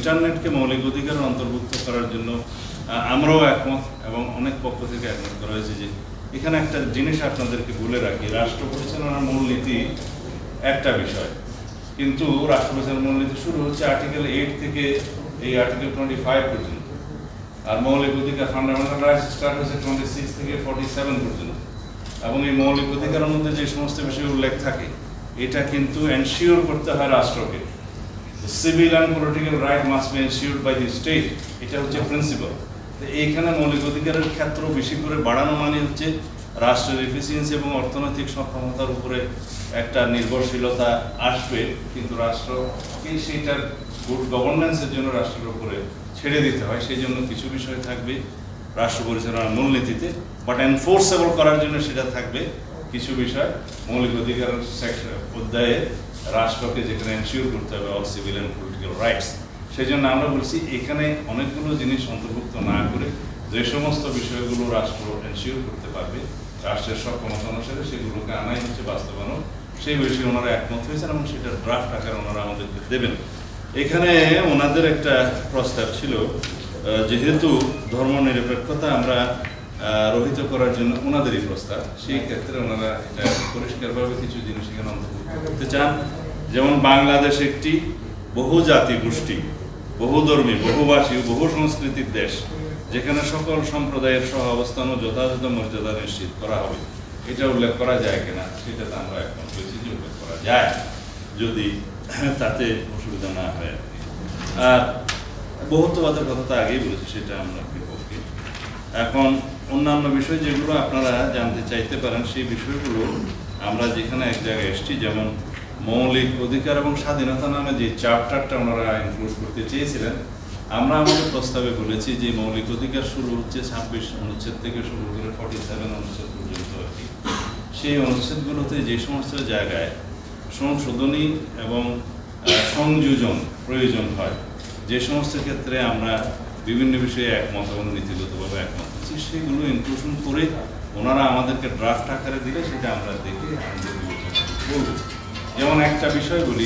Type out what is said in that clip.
ইন্টারনেটকে মৌলিক অধিকারের অন্তর্ভুক্ত করার জন্য আমরাও একমত এবং অনেক পক্ষ থেকে একমত করা হয়েছে। যে এখানে একটা জিনিস আপনাদেরকে বলে রাখি, রাষ্ট্র পরিচালনার মূলনীতি একটা বিষয়, কিন্তু রাষ্ট্র পরিচালনার মূলনীতি শুরু হচ্ছে আর্টিকেল 8 থেকে এই আর্টিকেল 25 পর্যন্ত, আর মৌলিক অধিকার ফান্ডামেন্টাল রাইটস স্টার্ট হচ্ছে 26 থেকে 47 পর্যন্ত। এবং এই মৌলিক অধিকারের মধ্যে যে সমস্ত বিষয় উল্লেখ থাকে এটা কিন্তু এনশিওর করতে হয় রাষ্ট্রকে। Civil and political right must be ensured by the state, এটা হচ্ছে প্রিন্সিপাল। তো এইখানে মৌলিক অধিকারের ক্ষেত্র বেশি করে বাড়ানো মানে হচ্ছে রাষ্ট্রের এফিসিয়েন্সি এবং অর্থনৈতিক সক্ষমতার উপরে একটা নির্ভরশীলতা আসবে, কিন্তু রাষ্ট্রকে সেইটার গুড গভর্নেন্সের জন্য রাষ্ট্রের উপরে ছেড়ে দিতে হয়। সেই জন্য কিছু বিষয় থাকবে রাষ্ট্র পরিচালনার মূলনীতিতে, বাট এনফোর্সেবল করার জন্য সেটা থাকবে কিছু বিষয় মৌলিক অধিকারের অধ্যায়ে রাষ্ট্রকে যেখানে এনশিওর করতে হবে all civil and political rights. সেই জন্য আমরা বলছি এখানে অনেকগুলো জিনিস অন্তর্ভুক্ত না করে যে সমস্ত বিষয়গুলো রাষ্ট্র এনশিওর করতে পারবে রাষ্ট্রের সক্ষমতা অনুসারে সেগুলোকে আনাই হচ্ছে বাস্তবায়ন। সেই বিষয়ে ওনারা একমত হয়েছেন এবং সেটা ড্রাফট আকারে ওনারা আমাদেরকে দেবেন। এখানে ওনাদের একটা প্রস্তাব ছিল, যেহেতু ধর্ম নিরপেক্ষতা আমরা রহিত করার জন্য ওনাদেরই প্রস্তাব, সেই ক্ষেত্রে ওনারা এটা পরিষ্কারভাবে কিছু জিনিস এখানে অন্তর্ভুক্ত করতে চান। যেমন বাংলাদেশ একটি বহু জাতি গোষ্ঠী, বহুধর্মী, বহুভাষী, বহু সংস্কৃতির দেশ, যেখানে সকল সম্প্রদায়ের সহ অবস্থান ও যথাযথ মর্যাদা নিশ্চিত করা হবে। এটা উল্লেখ করা যায় কিনা সেটাতে আমরা এখন বলছি যে উল্লেখ করা যায়, যদি তাতে অসুবিধা না হয়। আর বহুত্ববাদের কথা তো আগেই বলেছি, সেটা আমরা বিপক্ষে। এখন অন্যান্য বিষয় যেগুলো আপনারা জানতে চাইতে পারেন সেই বিষয়গুলো আমরা যেখানে এক জায়গায় এসেছি, যেমন মৌলিক অধিকার এবং স্বাধীনতা নামে যে চ্যাপ্টারটা ওনারা ইনক্লুড করতে চেয়েছিলেন, আমরা আমাদের প্রস্তাবে বলেছি যে মৌলিক অধিকার শুরু হচ্ছে 26 অনুচ্ছেদ থেকে শুরু করে 47 অনুচ্ছেদ পর্যন্ত আর কি। সেই অনুচ্ছেদগুলোতে যে সমস্ত জায়গায় সংশোধনী এবং সংযোজন প্রয়োজন হয়, যে সমস্ত ক্ষেত্রে আমরা বিভিন্ন বিষয়ে একমত এবং নীতিগতভাবে একমত হচ্ছি, সেগুলো ইনক্লুশন করে ওনারা আমাদেরকে ড্রাফট আকারে দিলে সেটা আমরা দেখে আমাদের বিবেচনা করব। যেমন একটা বিষয় বলি,